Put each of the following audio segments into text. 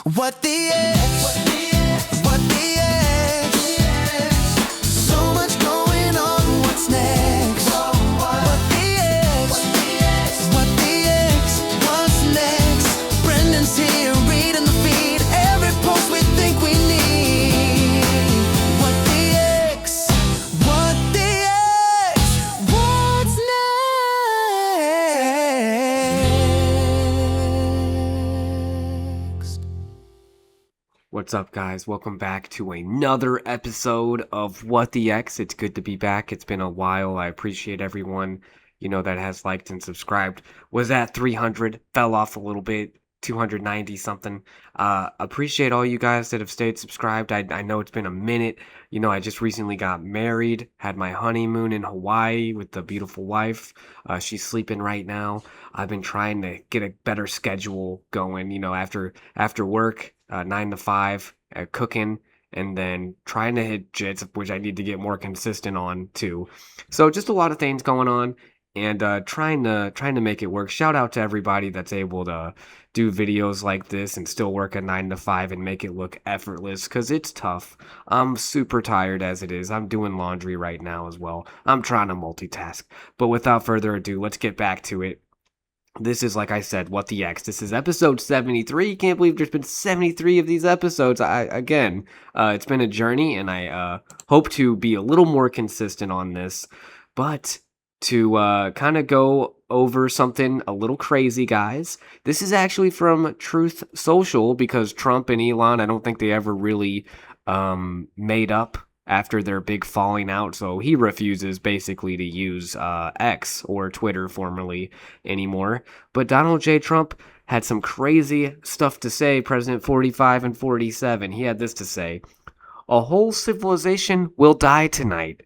What the X? What the X? So much going on, what's next? What the X? What the X? What's next? Brendan's here reading the feed, every post we think we need. What the X? What the X? What's next? What's up, guys? Welcome back to another episode of What the X. It's good to be back. It's been a while. I appreciate everyone, that has liked and subscribed. Was at 300, fell off a little bit, 290 something. Appreciate all you guys that have stayed subscribed. I know it's been a minute. I just recently got married, had my honeymoon in Hawaii with the beautiful wife. She's sleeping right now. I've been trying to get a better schedule going, after work. 9 to 5, cooking, and then trying to hit jits, which I need to get more consistent on too. So just a lot of things going on, and trying to make it work. Shout out to everybody that's able to do videos like this and still work a 9 to 5 and make it look effortless, because it's tough. I'm super tired as it is. I'm doing laundry right now as well. I'm trying to multitask. But without further ado, let's get back to it. This is, like I said, What the X. This is episode 73. Can't believe there's been 73 of these episodes. It's been a journey, and I hope to be a little more consistent on this. But to kind of go over something a little crazy, guys, this is actually from Truth Social, because Trump and Elon, I don't think they ever really made up after their big falling out, so he refuses basically to use X, or Twitter formerly, anymore. But Donald J. Trump had some crazy stuff to say, President 45 and 47. He had this to say: "A whole civilization will die tonight,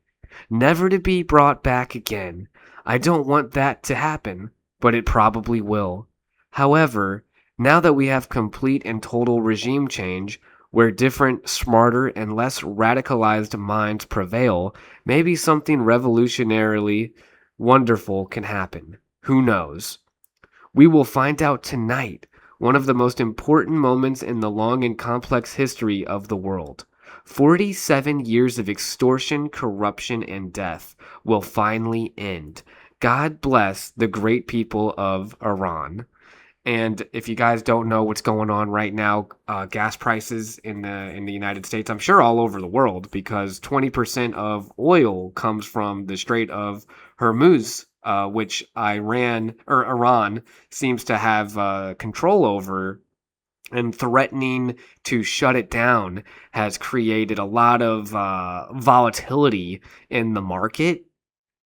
never to be brought back again. I don't want that to happen, but it probably will. However, now that we have complete and total regime change, where different, smarter, and less radicalized minds prevail, maybe something revolutionarily wonderful can happen. Who knows? We will find out tonight, one of the most important moments in the long and complex history of the world. 47 years of extortion, corruption, and death will finally end. God bless the great people of Iran." And if you guys don't know what's going on right now, gas prices in the United States, I'm sure all over the world, because 20% of oil comes from the Strait of Hormuz, which Iran seems to have control over, and threatening to shut it down has created a lot of volatility in the market.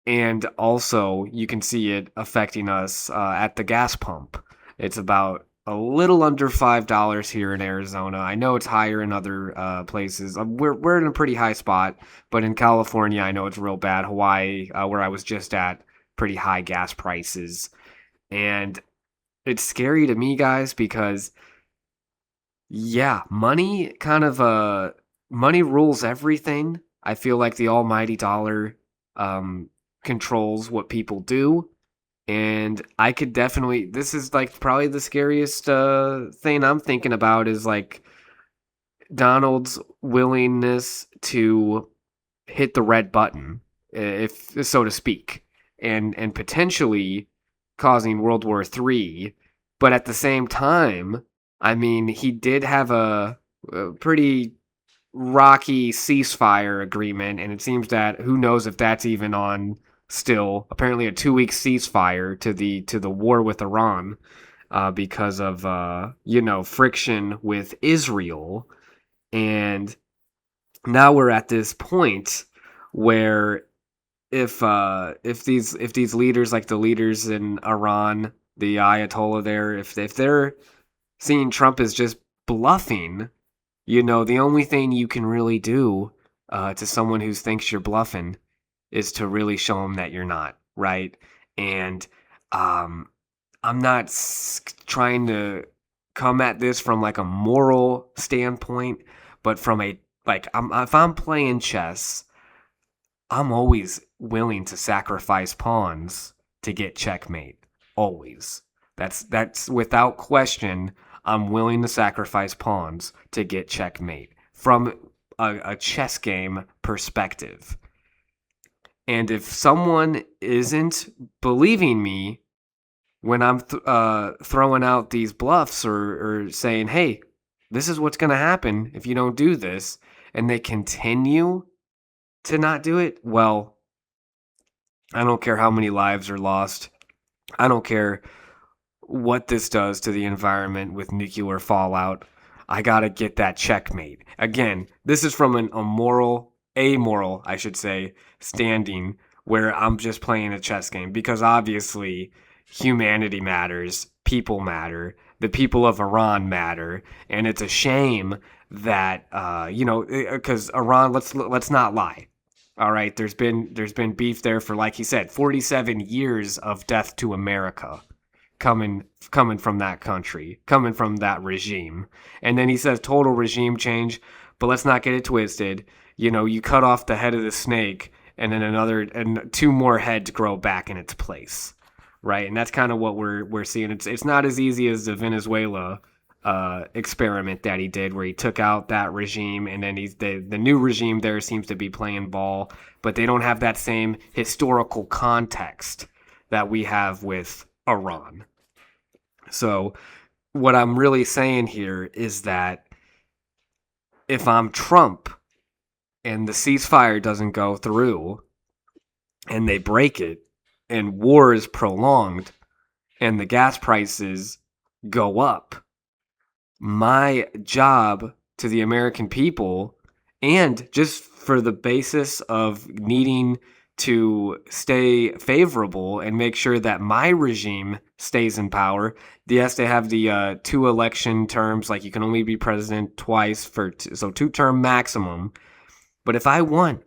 And also, you can see it affecting us at the gas pump. It's about a little under $5 here in Arizona. I know it's higher in other places. We're in a pretty high spot, but in California, I know it's real bad. Hawaii, where I was just at, pretty high gas prices. And it's scary to me, guys, because, yeah, money rules everything. I feel like the almighty dollar controls what people do. And I could definitely, this is like probably the scariest thing I'm thinking about, is like Donald's willingness to hit the red button, if so to speak, and potentially causing World War III. But at the same time, I mean, he did have a pretty rocky ceasefire agreement, and it seems that, who knows if that's even on still. Apparently a 2-week ceasefire to the war with Iran, because of friction with Israel. And now we're at this point where if these leaders, like the leaders in Iran, the Ayatollah there, if they're seeing Trump as just bluffing, the only thing you can really do to someone who thinks you're bluffing is to really show them that you're not, right? And I'm not trying to come at this from like a moral standpoint, but from a, if I'm playing chess, I'm always willing to sacrifice pawns to get checkmate. Always. That's without question. I'm willing to sacrifice pawns to get checkmate from a chess game perspective. And if someone isn't believing me when I'm throwing out these bluffs or saying, hey, this is what's going to happen if you don't do this, and they continue to not do it, well, I don't care how many lives are lost. I don't care what this does to the environment with nuclear fallout. I got to get that checkmate. Again, this is from an amoral, I should say, standing where I'm just playing a chess game because obviously humanity matters, people matter, the people of Iran matter, and it's a shame that because Iran, let's not lie. All right, there's been beef there for, like he said, 47 years of death to America coming from that country, coming from that regime. And then he says total regime change, but let's not get it twisted. You know, you cut off the head of the snake and then and two more heads grow back in its place. Right? And that's kind of what we're seeing. It's not as easy as the Venezuela experiment that he did where he took out that regime and then the new regime there seems to be playing ball, but they don't have that same historical context that we have with Iran. So what I'm really saying here is that if I'm Trump and the ceasefire doesn't go through and they break it and war is prolonged and the gas prices go up, my job to the American people, and just for the basis of needing to stay favorable and make sure that my regime stays in power. Yes, they have the 2 election terms, like you can only be president twice for so 2-term maximum. But if I want,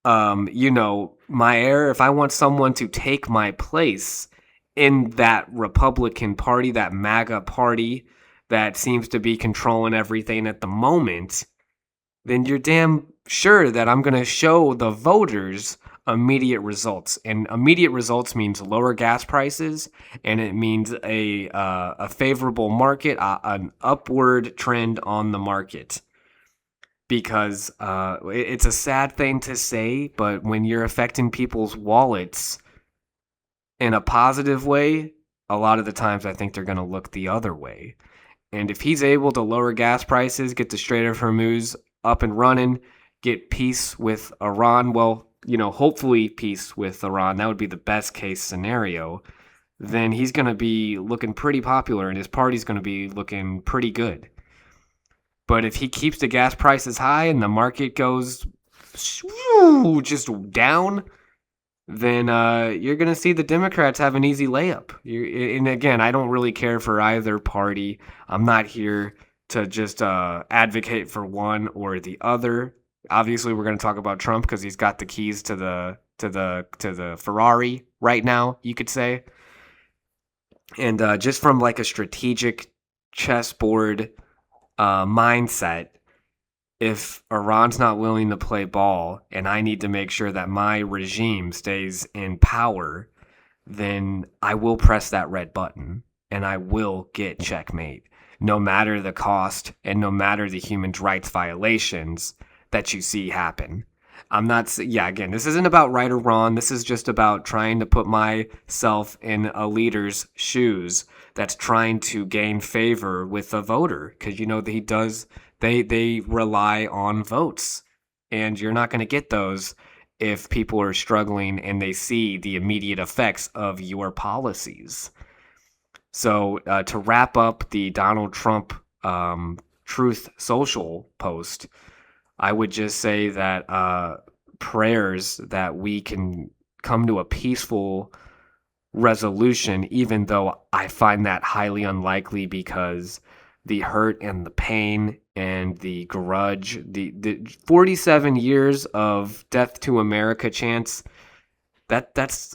my heir, if I want someone to take my place in that Republican Party, that MAGA party that seems to be controlling everything at the moment, then you're damn sure that I'm going to show the voters immediate results. And immediate results means lower gas prices, and it means a favorable market, an upward trend on the market. Because it's a sad thing to say, but when you're affecting people's wallets in a positive way, a lot of the times I think they're going to look the other way. And if he's able to lower gas prices, get the Strait of Hormuz up and running, get peace with Iran, well, hopefully peace with Iran, that would be the best case scenario, then he's going to be looking pretty popular and his party's going to be looking pretty good. But if he keeps the gas prices high and the market goes just down, then you're going to see the Democrats have an easy layup. And again, I don't really care for either party. I'm not here to just advocate for one or the other. Obviously, we're going to talk about Trump because he's got the keys to the Ferrari right now, you could say. And just from like a strategic chessboard mindset, if Iran's not willing to play ball and I need to make sure that my regime stays in power, then I will press that red button and I will get checkmate, no matter the cost and no matter the human rights violations that you see happen. Again, this isn't about right or wrong. This is just about trying to put myself in a leader's shoes that's trying to gain favor with a voter. Because, they rely on votes. And you're not going to get those if people are struggling and they see the immediate effects of your policies. So to wrap up the Donald Trump Truth Social post, I would just say that prayers that we can come to a peaceful resolution, even though I find that highly unlikely because the hurt and the pain and the grudge, the 47 years of death to America chants, that's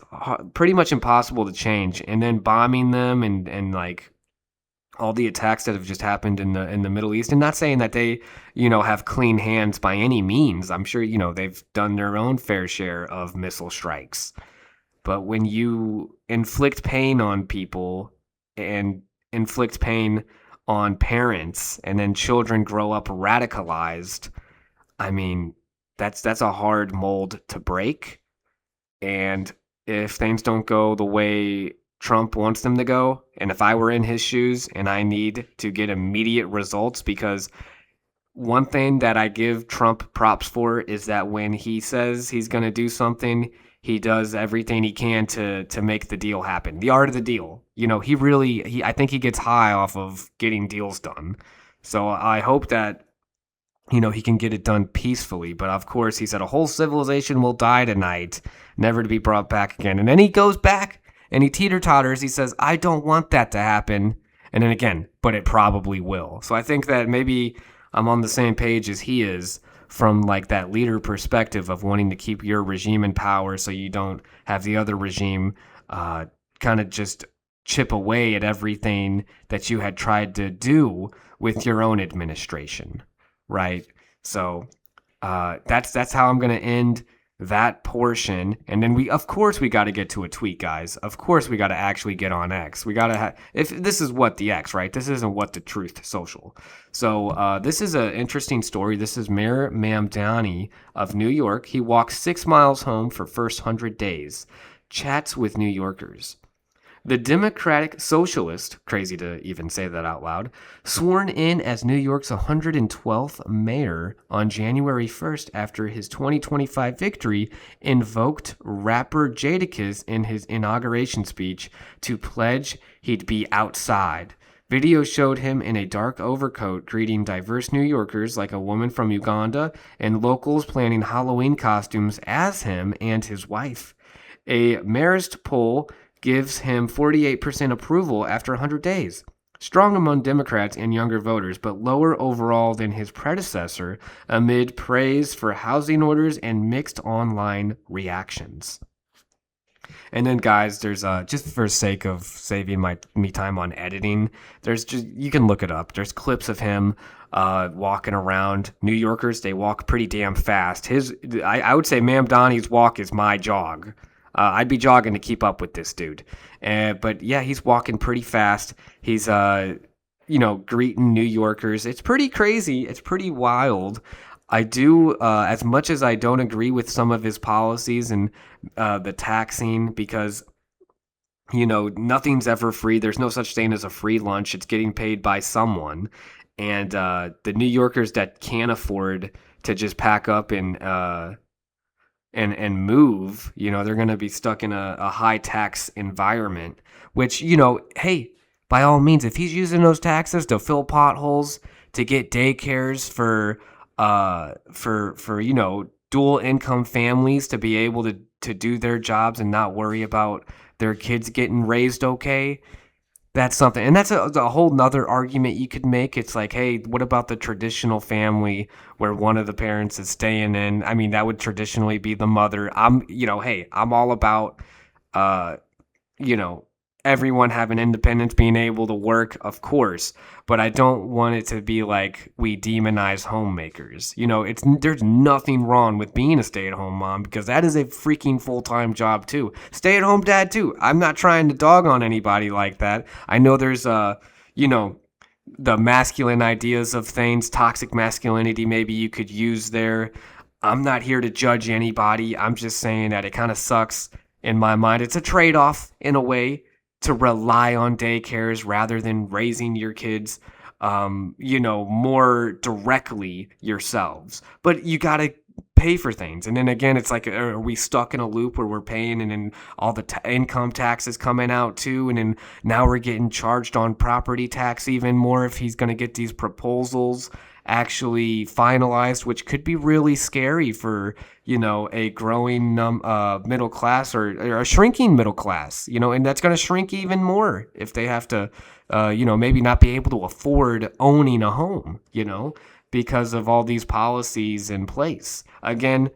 pretty much impossible to change. And then bombing them and like all the attacks that have just happened in the Middle East, and not saying that they, have clean hands by any means. I'm sure, they've done their own fair share of missile strikes. But when you inflict pain on people and inflict pain on parents and then children grow up radicalized, I mean, that's a hard mold to break. And if things don't go the way Trump wants them to go, and if I were in his shoes and I need to get immediate results, because one thing that I give Trump props for is that when he says he's going to do something, he does everything he can to make the deal happen. The art of the deal. You know, I think he gets high off of getting deals done. So I hope that, you know, he can get it done peacefully. But of course, he said a whole civilization will die tonight, never to be brought back again. And then he goes back and he teeter-totters. He says, I don't want that to happen. And then again, but it probably will. So I think that maybe I'm on the same page as he is from like that leader perspective of wanting to keep your regime in power so you don't have the other regime kind of just chip away at everything that you had tried to do with your own administration, right? So that's how I'm going to end that portion. And then we got to get to a tweet, guys. Of course we got to actually get on X. We got to if this is what the X, right? This isn't what the truth social. So this is an interesting story. This is Mayor Mamdani of New York. He walks 6 miles home for first 100 days, chats with New Yorkers. The Democratic Socialist, crazy to even say that out loud, sworn in as New York's 112th mayor on January 1st after his 2025 victory, invoked rapper Jadakiss in his inauguration speech to pledge he'd be outside. Video showed him in a dark overcoat greeting diverse New Yorkers like a woman from Uganda and locals planning Halloween costumes as him and his wife. A Marist poll gives him 48% approval after 100 days. Strong among Democrats and younger voters, but lower overall than his predecessor, amid praise for housing orders and mixed online reactions. And then, guys, there's just for sake of saving me time on editing, you can look it up. There's clips of him walking around. New Yorkers, they walk pretty damn fast. I would say Mamdani's walk is my jog. I'd be jogging to keep up with this dude. But yeah, he's walking pretty fast. He's, greeting New Yorkers. It's pretty crazy. It's pretty wild. I do, as much as I don't agree with some of his policies and the taxing, because, you know, nothing's ever free. There's no such thing as a free lunch. It's getting paid by someone. And the New Yorkers that can't afford to just pack up and move, you know, they're going to be stuck in a high tax environment, which, you know, hey, by all means, if he's using those taxes to fill potholes, to get daycares for you know, dual income families to be able to do their jobs and not worry about their kids getting raised okay, that's something. And that's a whole nother argument you could make. It's like, hey, what about the traditional family where one of the parents is staying in? I mean, that would traditionally be the mother. I'm all about, everyone having independence, being able to work, of course. But I don't want it to be like we demonize homemakers. You know, there's nothing wrong with being a stay-at-home mom, because that is a freaking full-time job too. Stay-at-home dad too. I'm not trying to dog on anybody like that. I know there's the masculine ideas of things, toxic masculinity maybe you could use there. I'm not here to judge anybody. I'm just saying that it kind of sucks in my mind. It's a trade-off in a way to rely on daycares rather than raising your kids, more directly yourselves. But you got to pay for things. And then again, it's like, are we stuck in a loop where we're paying and then all the income taxes coming out too? And then now we're getting charged on property tax even more if he's going to get these proposals actually finalized, which could be really scary for, you know, a growing middle class or a shrinking middle class, you know, and that's going to shrink even more if they have to, maybe not be able to afford owning a home, you know, because of all these policies in place. Again,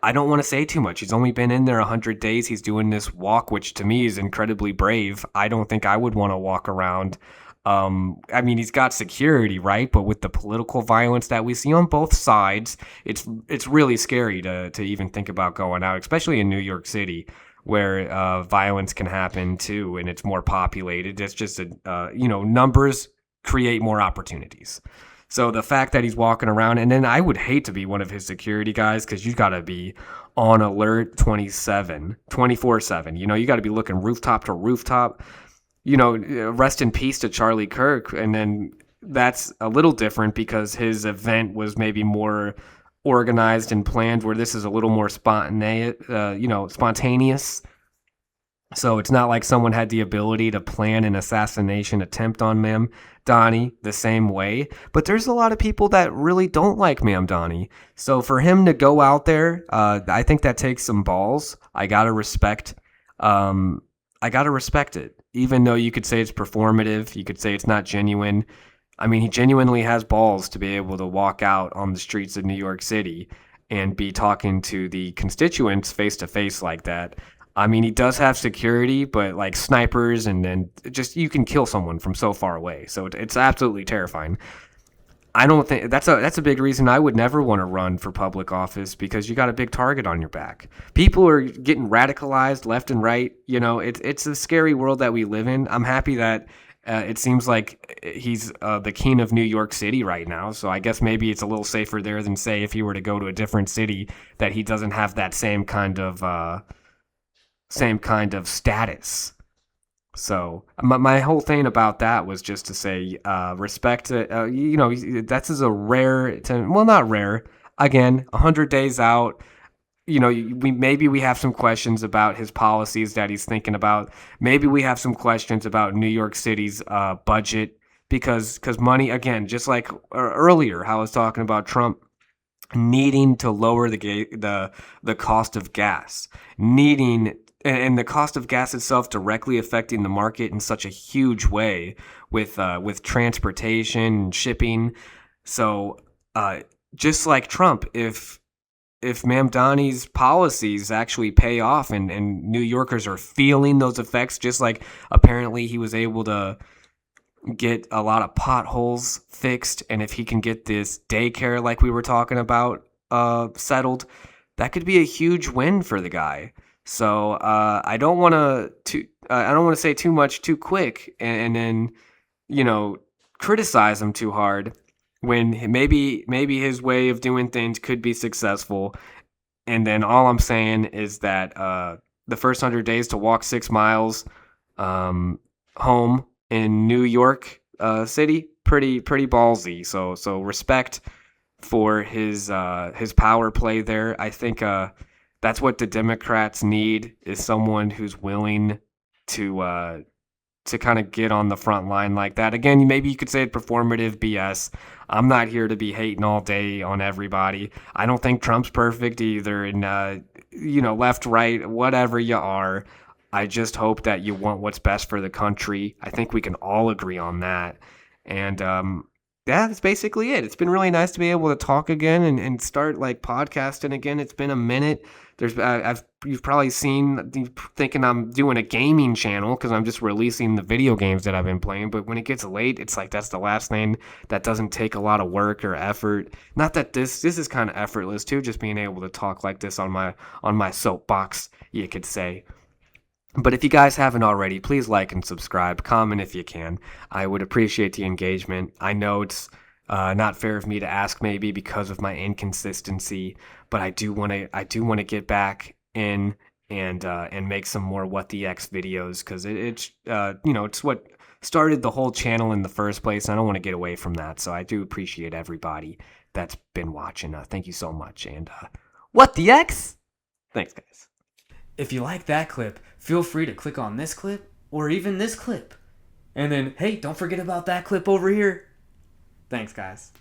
I don't want to say too much. He's only been in there 100 days. He's doing this walk, which to me is incredibly brave. I don't think I would want to walk around. I mean, he's got security, right? But with the political violence that we see on both sides, it's really scary to even think about going out, especially in New York City, where violence can happen too, and it's more populated. It's just numbers create more opportunities. So the fact that he's walking around, and then I would hate to be one of his security guys, because you got to be on alert 24/7. You got to be looking rooftop to rooftop. Rest in peace to Charlie Kirk. And then that's a little different because his event was maybe more organized and planned, where this is a little more spontaneous. So it's not like someone had the ability to plan an assassination attempt on Mamdani the same way. But there's a lot of people that really don't like Mamdani. So for him to go out there, I think that takes some balls. I gotta respect it. Even though you could say it's performative, you could say it's not genuine. I mean, he genuinely has balls to be able to walk out on the streets of New York City and be talking to the constituents face to face like that. I mean, he does have security, but like snipers, and then just you can kill someone from so far away. So it's absolutely terrifying. I don't think that's a big reason I would never want to run for public office, because you got a big target on your back. People are getting radicalized left and right. It's a scary world that we live in. I'm happy that it seems like he's the king of New York City right now. So I guess maybe it's a little safer there than, say, if he were to go to a different city, that he doesn't have that same kind of status. So my whole thing about that was just to say respect. That's a rare, not rare. Again, 100 days out. We have some questions about his policies that he's thinking about. Maybe we have some questions about New York City's budget, because money, again, just like earlier, how I was talking about Trump needing to lower the cost of gas, and the cost of gas itself directly affecting the market in such a huge way with transportation and shipping. So just like Trump, if Mamdani's policies actually pay off and New Yorkers are feeling those effects, just like apparently he was able to get a lot of potholes fixed, and if he can get this daycare like we were talking about settled, that could be a huge win for the guy. So I don't want to say too much too quick, and then criticize him too hard, when maybe his way of doing things could be successful. And then all I'm saying is that the first 100 days to walk 6 miles home in New York City, pretty ballsy. So respect for his power play there. I think that's what the Democrats need, is someone who's willing to kind of get on the front line like that. Again, maybe you could say it's performative BS. I'm not here to be hating all day on everybody. I don't think Trump's perfect either, and left, right, whatever you are. I just hope that you want what's best for the country. I think we can all agree on that. And that's basically it. It's been really nice to be able to talk again and start like podcasting again. It's been a minute. You've probably seen, thinking I'm doing a gaming channel because I'm just releasing the video games that I've been playing. But when it gets late, it's like that's the last thing that doesn't take a lot of work or effort. Not that this is kind of effortless too, just being able to talk like this on my soapbox, you could say. But if you guys haven't already, please like and subscribe, comment if you can. I would appreciate the engagement. I know it's not fair of me to ask, maybe because of my inconsistency, but I do want to get back in and make some more What the X videos, because it's what started the whole channel in the first place. I don't want to get away from that, so I do appreciate everybody that's been watching. Thank you so much, and What the X? Thanks, guys. If you like that clip, feel free to click on this clip or even this clip. And then, hey, don't forget about that clip over here. Thanks, guys.